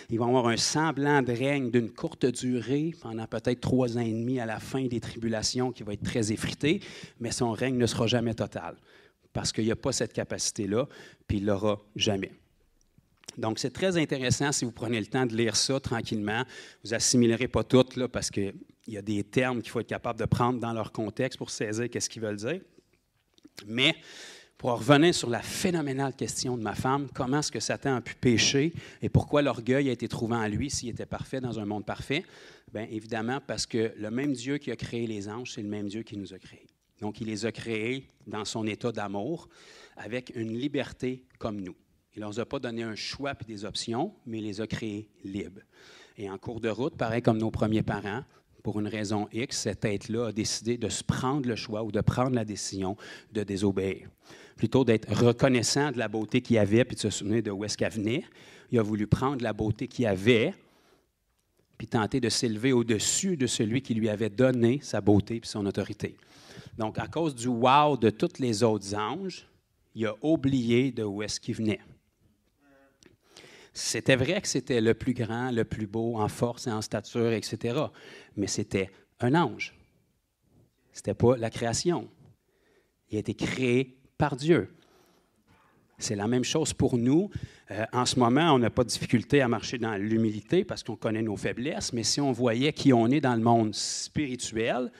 Il va y avoir un semblant de règne d'une courte durée, pendant peut-être 3 ans et demi à la fin des tribulations, qui va être très effrité, mais son règne ne sera jamais total, parce qu'il n'y a pas cette capacité-là, puis il ne l'aura jamais. Donc, c'est très intéressant si vous prenez le temps de lire ça tranquillement. Vous assimilerez pas tout, là, parce qu'il y a des termes qu'il faut être capable de prendre dans leur contexte pour saisir qu'est-ce qu'ils veulent dire. Mais pour revenir sur la phénoménale question de ma femme, comment est-ce que Satan a pu pécher et pourquoi l'orgueil a été trouvé en lui s'il était parfait dans un monde parfait? Bien, évidemment, parce que le même Dieu qui a créé les anges, c'est le même Dieu qui nous a créés. Donc, il les a créés dans son état d'amour, avec une liberté comme nous. Il ne leur a pas donné un choix et des options, mais il les a créés libres. Et en cours de route, pareil comme nos premiers parents, pour une raison X, cet être-là a décidé de se prendre le choix ou de prendre la décision de désobéir. Plutôt d'être reconnaissant de la beauté qu'il y avait puis de se souvenir de où est-ce qu'elle venait, il a voulu prendre la beauté qu'il y avait puis tenter de s'élever au-dessus de celui qui lui avait donné sa beauté puis son autorité. Donc, à cause du « wow » de tous les autres anges, il a oublié de où est-ce qu'il venait. C'était vrai que c'était le plus grand, le plus beau en force et en stature, etc. Mais c'était un ange. Ce n'était pas la création. Il a été créé par Dieu. C'est la même chose pour nous. En ce moment, on n'a pas de difficulté à marcher dans l'humilité parce qu'on connaît nos faiblesses, mais si on voyait qui on est dans le monde spirituel,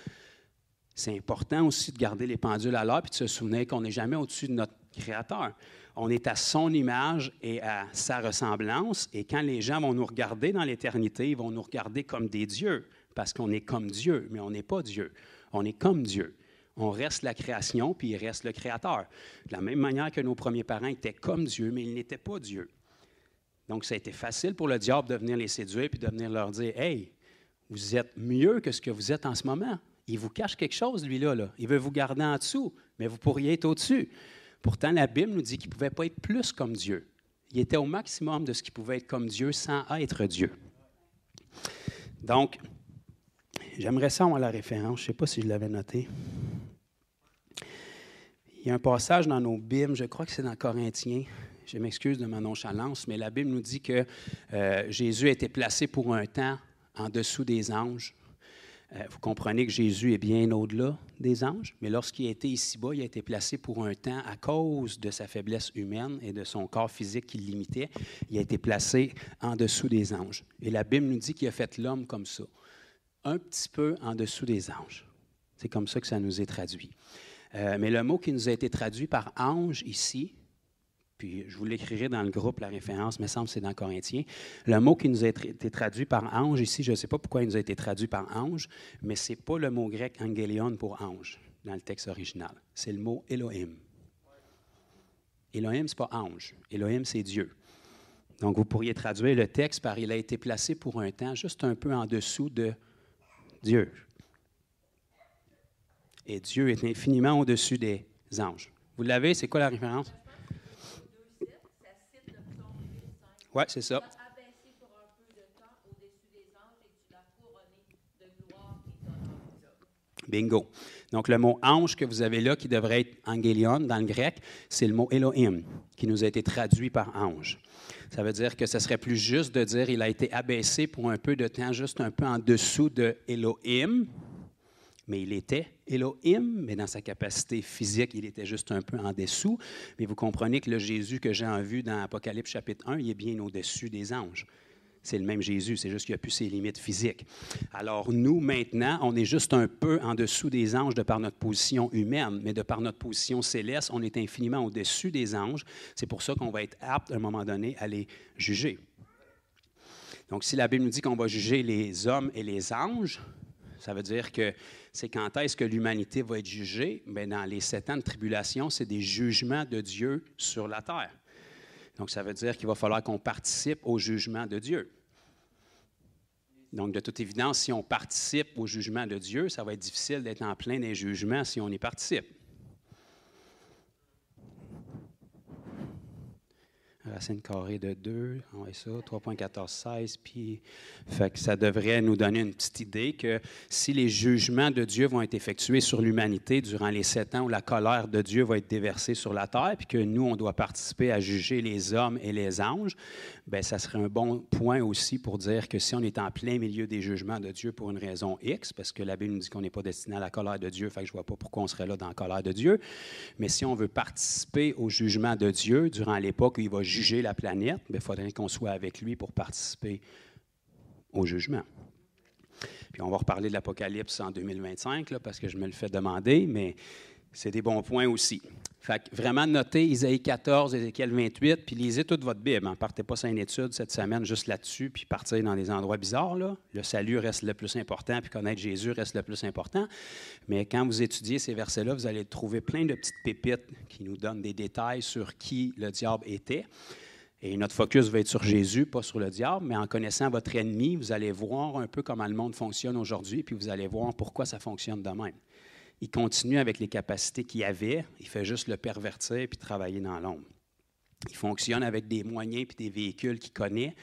c'est important aussi de garder les pendules à l'heure et de se souvenir qu'on n'est jamais au-dessus de notre Créateur. On est à son image et à sa ressemblance, et quand les gens vont nous regarder dans l'éternité, ils vont nous regarder comme des dieux, parce qu'on est comme Dieu, mais on n'est pas Dieu. On est comme Dieu. On reste la création, puis il reste le Créateur. De la même manière que nos premiers parents étaient comme Dieu, mais ils n'étaient pas Dieu. Donc, ça a été facile pour le diable de venir les séduire puis de venir leur dire « Hey, vous êtes mieux que ce que vous êtes en ce moment. Il vous cache quelque chose, lui-là. Là. Il veut vous garder en dessous, mais vous pourriez être au-dessus. » Pourtant, la Bible nous dit qu'il ne pouvait pas être plus comme Dieu. Il était au maximum de ce qu'il pouvait être comme Dieu sans être Dieu. Donc, j'aimerais ça avoir la référence. Je ne sais pas si je l'avais noté. Il y a un passage dans nos Bibles, je crois que c'est dans Corinthiens. Je m'excuse de ma nonchalance, mais la Bible nous dit que Jésus a été placé pour un temps en dessous des anges. Vous comprenez que Jésus est bien au-delà des anges, mais lorsqu'il a été ici-bas, il a été placé pour un temps à cause de sa faiblesse humaine et de son corps physique qui le limitait. Il a été placé en dessous des anges. Et la Bible nous dit qu'il a fait l'homme comme ça, un petit peu en dessous des anges. C'est comme ça que ça nous est traduit. Mais le mot qui nous a été traduit par ange ici, puis je vous l'écrirai dans le groupe, la référence, me semble que c'est dans Corinthiens. Le mot qui nous a été traduit par ange ici, je ne sais pas pourquoi il nous a été traduit par ange, mais ce n'est pas le mot grec angélion pour ange dans le texte original. C'est le mot Elohim. Elohim, ce n'est pas ange. Elohim, c'est Dieu. Donc, vous pourriez traduire le texte par « il a été placé pour un temps juste un peu en dessous de Dieu ». Et Dieu est infiniment au-dessus des anges. Vous l'avez? C'est quoi la référence? Oui, c'est ça. Bingo. Donc, le mot ange que vous avez là, qui devrait être angélion dans le grec, c'est le mot Elohim, qui nous a été traduit par ange. Ça veut dire que ce serait plus juste de dire il a été abaissé pour un peu de temps, juste un peu en dessous de Elohim, mais il était Elohim, mais dans sa capacité physique, il était juste un peu en dessous. Mais vous comprenez que le Jésus que j'ai en vue dans Apocalypse chapitre 1, il est bien au-dessus des anges. C'est le même Jésus, c'est juste qu'il n'a plus ses limites physiques. Alors nous, maintenant, on est juste un peu en dessous des anges de par notre position humaine, mais de par notre position céleste, on est infiniment au-dessus des anges. C'est pour ça qu'on va être apte, à un moment donné, à les juger. Donc, si la Bible nous dit qu'on va juger les hommes et les anges, ça veut dire que c'est quand est-ce que l'humanité va être jugée? Bien, dans les 7 ans de tribulation, c'est des jugements de Dieu sur la terre. Donc, ça veut dire qu'il va falloir qu'on participe au jugement de Dieu. Donc, de toute évidence, si on participe au jugement de Dieu, ça va être difficile d'être en plein des jugements si on y participe. Racine carrée de 2, on va ça, 3,1416, puis fait que ça devrait nous donner une petite idée que si les jugements de Dieu vont être effectués sur l'humanité durant les 7 ans où la colère de Dieu va être déversée sur la terre, puis que nous, on doit participer à juger les hommes et les anges, bien, ça serait un bon point aussi pour dire que si on est en plein milieu des jugements de Dieu pour une raison X, parce que la Bible nous dit qu'on n'est pas destiné à la colère de Dieu, fait que je ne vois pas pourquoi on serait là dans la colère de Dieu, mais si on veut participer au jugement de Dieu durant l'époque où il va juger la planète, il faudrait qu'on soit avec lui pour participer au jugement. Puis on va reparler de l'Apocalypse en 2025, là, parce que je me le fais demander, mais C'est des bons points aussi. Fait que vraiment, notez Isaïe 14, Ézéchiel 28, puis lisez toute votre Bible. Ne partez pas sur une étude cette semaine juste là-dessus, puis partir dans des endroits bizarres. Là. Le salut reste le plus important, puis connaître Jésus reste le plus important. Mais quand vous étudiez ces versets-là, vous allez trouver plein de petites pépites qui nous donnent des détails sur qui le diable était. Et notre focus va être sur Jésus, pas sur le diable, mais en connaissant votre ennemi, vous allez voir un peu comment le monde fonctionne aujourd'hui, puis vous allez voir pourquoi ça fonctionne de même. Il continue avec les capacités qu'il avait, il fait juste le pervertir puis travailler dans l'ombre. Il fonctionne avec des moyens puis des véhicules qu'il connaît,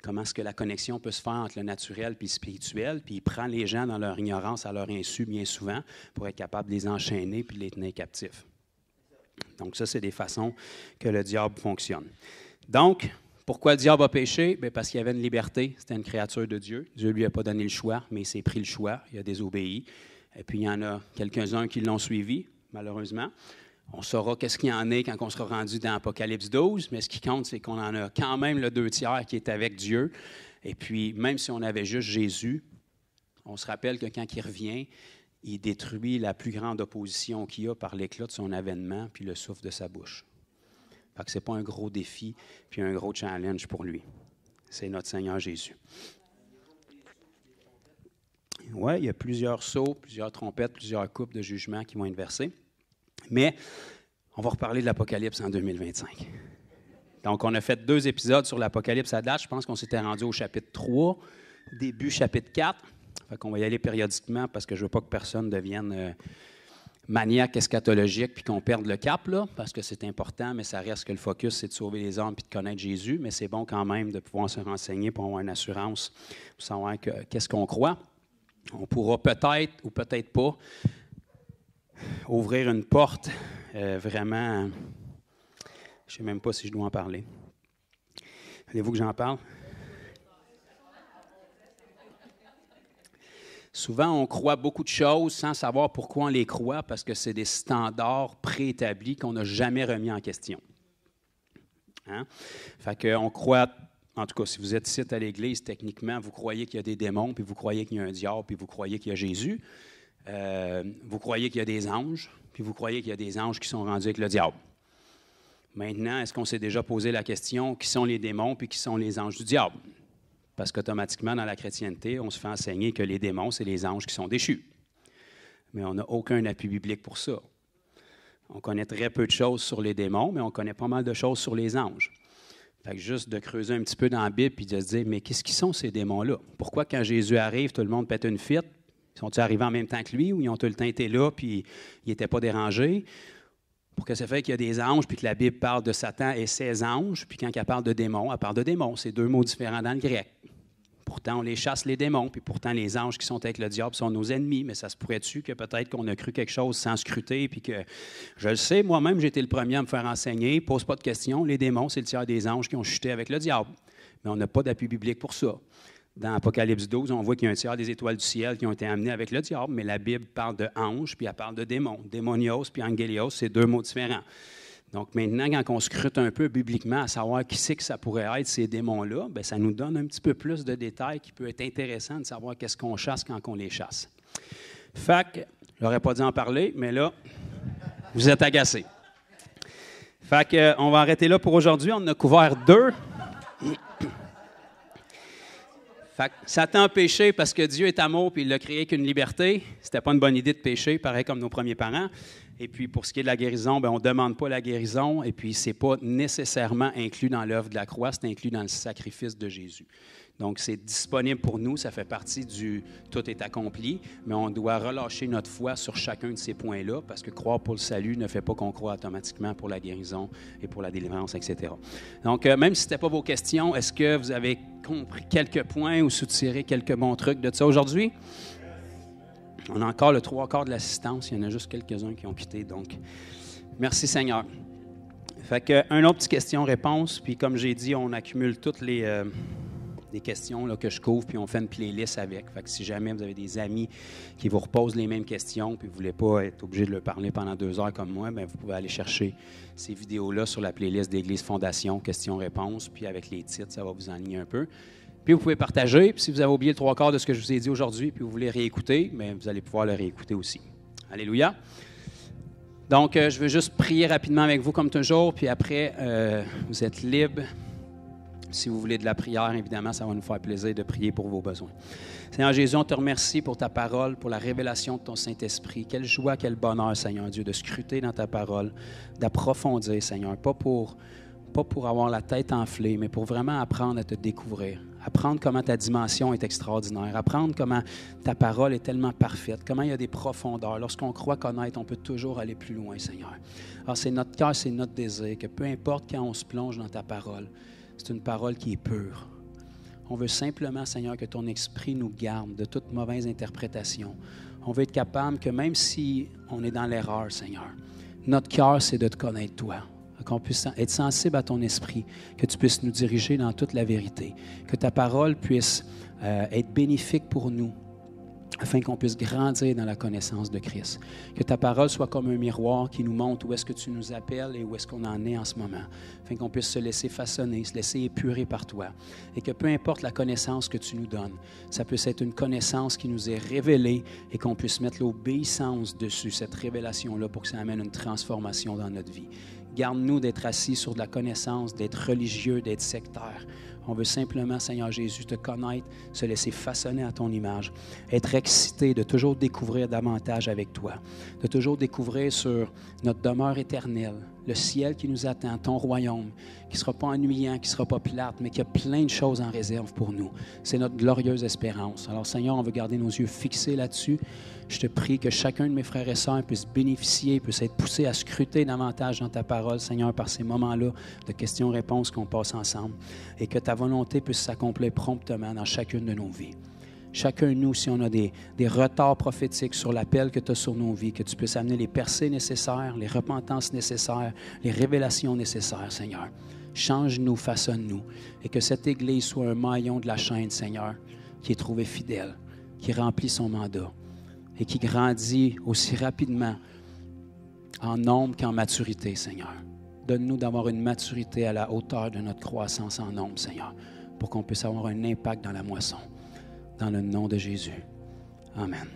comment est-ce que la connexion peut se faire entre le naturel puis le spirituel, puis il prend les gens dans leur ignorance à leur insu bien souvent pour être capable de les enchaîner puis de les tenir captifs. Donc ça, c'est des façons que le diable fonctionne. Donc, pourquoi le diable a péché? Bien, parce qu'il y avait une liberté, c'était une créature de Dieu. Dieu ne lui a pas donné le choix, mais il s'est pris le choix, il a désobéi. Et puis, il y en a quelques-uns qui l'ont suivi, malheureusement. On saura qu'est-ce qu'il y en est quand on sera rendu dans Apocalypse 12, mais ce qui compte, c'est qu'on en a quand même le 2/3 qui est avec Dieu. Et puis, même si on avait juste Jésus, on se rappelle que quand il revient, il détruit la plus grande opposition qu'il y a par l'éclat de son avènement puis le souffle de sa bouche. Fait que ce n'est pas un gros défi puis un gros challenge pour lui. C'est notre Seigneur Jésus. Oui, il y a plusieurs sceaux, plusieurs trompettes, plusieurs coupes de jugement qui vont être versées. Mais on va reparler de l'Apocalypse en 2025. Donc, on a fait 2 épisodes sur l'Apocalypse à date. Je pense qu'on s'était rendu au chapitre 3, début chapitre 4. Fait qu'on va y aller périodiquement parce que je ne veux pas que personne devienne maniaque eschatologique puis qu'on perde le cap, là, parce que c'est important, mais ça reste que le focus, c'est de sauver les âmes puis de connaître Jésus. Mais c'est bon quand même de pouvoir se renseigner pour avoir une assurance, pour savoir qu'est-ce qu'on croit. On pourra peut-être ou peut-être pas ouvrir une porte vraiment... Je ne sais même pas si je dois en parler. Voulez-vous que j'en parle? Souvent, on croit beaucoup de choses sans savoir pourquoi on les croit, parce que c'est des standards préétablis qu'on n'a jamais remis en question. Hein? Fait qu'on croit... En tout cas, si vous êtes ici à l'Église, techniquement, vous croyez qu'il y a des démons, puis vous croyez qu'il y a un diable, puis vous croyez qu'il y a Jésus. Vous croyez qu'il y a des anges, puis vous croyez qu'il y a des anges qui sont rendus avec le diable. Maintenant, est-ce qu'on s'est déjà posé la question, qui sont les démons, puis qui sont les anges du diable? Parce qu'automatiquement, dans la chrétienté, on se fait enseigner que les démons, c'est les anges qui sont déchus. Mais on n'a aucun appui biblique pour ça. On connaît très peu de choses sur les démons, mais on connaît pas mal de choses sur les anges. Fait que juste de creuser un petit peu dans la Bible et de se dire, mais qu'est-ce qu'ils sont ces démons-là? Pourquoi quand Jésus arrive, tout le monde pète une fite? Sont-ils arrivés en même temps que lui ou ils ont tout le temps été là puis ils n'étaient pas dérangés? Pour que ça fait qu'il y a des anges puis que la Bible parle de Satan et ses anges, puis quand elle parle de démons, elle parle de démons. C'est 2 mots différents dans le grec. Pourtant, on les chasse, les démons, puis pourtant, les anges qui sont avec le diable sont nos ennemis. Mais ça se pourrait-tu que peut-être qu'on a cru quelque chose sans scruter, puis que, je le sais, moi-même, j'ai été le premier à me faire enseigner, pose pas de questions, les démons, c'est le tiers des anges qui ont chuté avec le diable. Mais on n'a pas d'appui biblique pour ça. Dans Apocalypse 12, on voit qu'il y a un tiers des étoiles du ciel qui ont été amenées avec le diable, mais la Bible parle de anges, puis elle parle de démons. Démonios puis angélios, c'est 2 mots différents. Donc maintenant, quand on scrute un peu bibliquement à savoir qui c'est que ça pourrait être, ces démons-là, bien, ça nous donne un petit peu plus de détails qui peut être intéressant de savoir qu'est-ce qu'on chasse quand on les chasse. Fait que, je n'aurais pas dû en parler, mais là, vous êtes agacés. Fait que, on va arrêter là pour aujourd'hui. On en a couvert 2. Fait que Satan a péché parce que Dieu est amour et il l'a créé qu'une liberté. C'était pas une bonne idée de pécher, pareil comme nos premiers parents. Et puis, pour ce qui est de la guérison, bien, on ne demande pas la guérison. Et puis, ce n'est pas nécessairement inclus dans l'œuvre de la croix, c'est inclus dans le sacrifice de Jésus. Donc, c'est disponible pour nous, ça fait partie du « tout est accompli », mais on doit relâcher notre foi sur chacun de ces points-là, parce que croire pour le salut ne fait pas qu'on croit automatiquement pour la guérison et pour la délivrance, etc. Donc, même si ce n'était pas vos questions, est-ce que vous avez compris quelques points ou soutiré quelques bons trucs de ça aujourd'hui? On a encore le 3/4 de l'assistance. Il y en a juste quelques-uns qui ont quitté. Donc, merci Seigneur. Fait que, une autre petite question-réponse. Puis comme j'ai dit, on accumule toutes les questions là, que je couvre, puis on fait une playlist avec. Fait que si jamais vous avez des amis qui vous reposent les mêmes questions, puis vous ne voulez pas être obligé de leur parler pendant 2 heures comme moi, bien, vous pouvez aller chercher ces vidéos-là sur la playlist d'Église Fondation, questions-réponses, puis avec les titres, ça va vous enligner un peu. Puis vous pouvez partager. Puis si vous avez oublié le 3/4 de ce que je vous ai dit aujourd'hui, puis vous voulez réécouter, bien, vous allez pouvoir le réécouter aussi. Alléluia. Donc, je veux juste prier rapidement avec vous comme toujours, puis après, vous êtes libres. Si vous voulez de la prière, évidemment, ça va nous faire plaisir de prier pour vos besoins. Seigneur Jésus, on te remercie pour ta parole, pour la révélation de ton Saint-Esprit. Quelle joie, quel bonheur, Seigneur Dieu, de scruter dans ta parole, d'approfondir, Seigneur, pas pour avoir la tête enflée, mais pour vraiment apprendre à te découvrir, apprendre comment ta dimension est extraordinaire, apprendre comment ta parole est tellement parfaite, comment il y a des profondeurs. Lorsqu'on croit connaître, on peut toujours aller plus loin, Seigneur. Alors, c'est notre cœur, c'est notre désir, que peu importe quand on se plonge dans ta parole, c'est une parole qui est pure. On veut simplement, Seigneur, que ton esprit nous garde de toute mauvaise interprétation. On veut être capable que même si on est dans l'erreur, Seigneur, notre cœur, c'est de te connaître, toi. Qu'on puisse être sensible à ton esprit, que tu puisses nous diriger dans toute la vérité, que ta parole puisse être bénéfique pour nous, afin qu'on puisse grandir dans la connaissance de Christ. Que ta parole soit comme un miroir qui nous montre où est-ce que tu nous appelles et où est-ce qu'on en est en ce moment, afin qu'on puisse se laisser façonner, se laisser épurer par toi. Et que peu importe la connaissance que tu nous donnes, ça puisse être une connaissance qui nous est révélée et qu'on puisse mettre l'obéissance dessus, cette révélation-là, pour que ça amène une transformation dans notre vie. Garde-nous d'être assis sur de la connaissance, d'être religieux, d'être sectaire. On veut simplement, Seigneur Jésus, te connaître, se laisser façonner à ton image, être excité de toujours découvrir davantage avec toi, de toujours découvrir sur notre demeure éternelle, le ciel qui nous attend, ton royaume, qui ne sera pas ennuyant, qui ne sera pas plate, mais qui a plein de choses en réserve pour nous. C'est notre glorieuse espérance. Alors, Seigneur, on veut garder nos yeux fixés là-dessus. Je te prie que chacun de mes frères et sœurs puisse bénéficier, puisse être poussé à scruter davantage dans ta parole, Seigneur, par ces moments-là de questions-réponses qu'on passe ensemble, et que ta volonté puisse s'accomplir promptement dans chacune de nos vies. Chacun de nous, si on a des retards prophétiques sur l'appel que tu as sur nos vies, que tu puisses amener les percées nécessaires, les repentances nécessaires, les révélations nécessaires, Seigneur. Change-nous, façonne-nous, et que cette Église soit un maillon de la chaîne, Seigneur, qui est trouvé fidèle, qui remplit son mandat et qui grandit aussi rapidement en nombre qu'en maturité, Seigneur. Donne-nous d'avoir une maturité à la hauteur de notre croissance en nombre, Seigneur, pour qu'on puisse avoir un impact dans la moisson. Dans le nom de Jésus. Amen.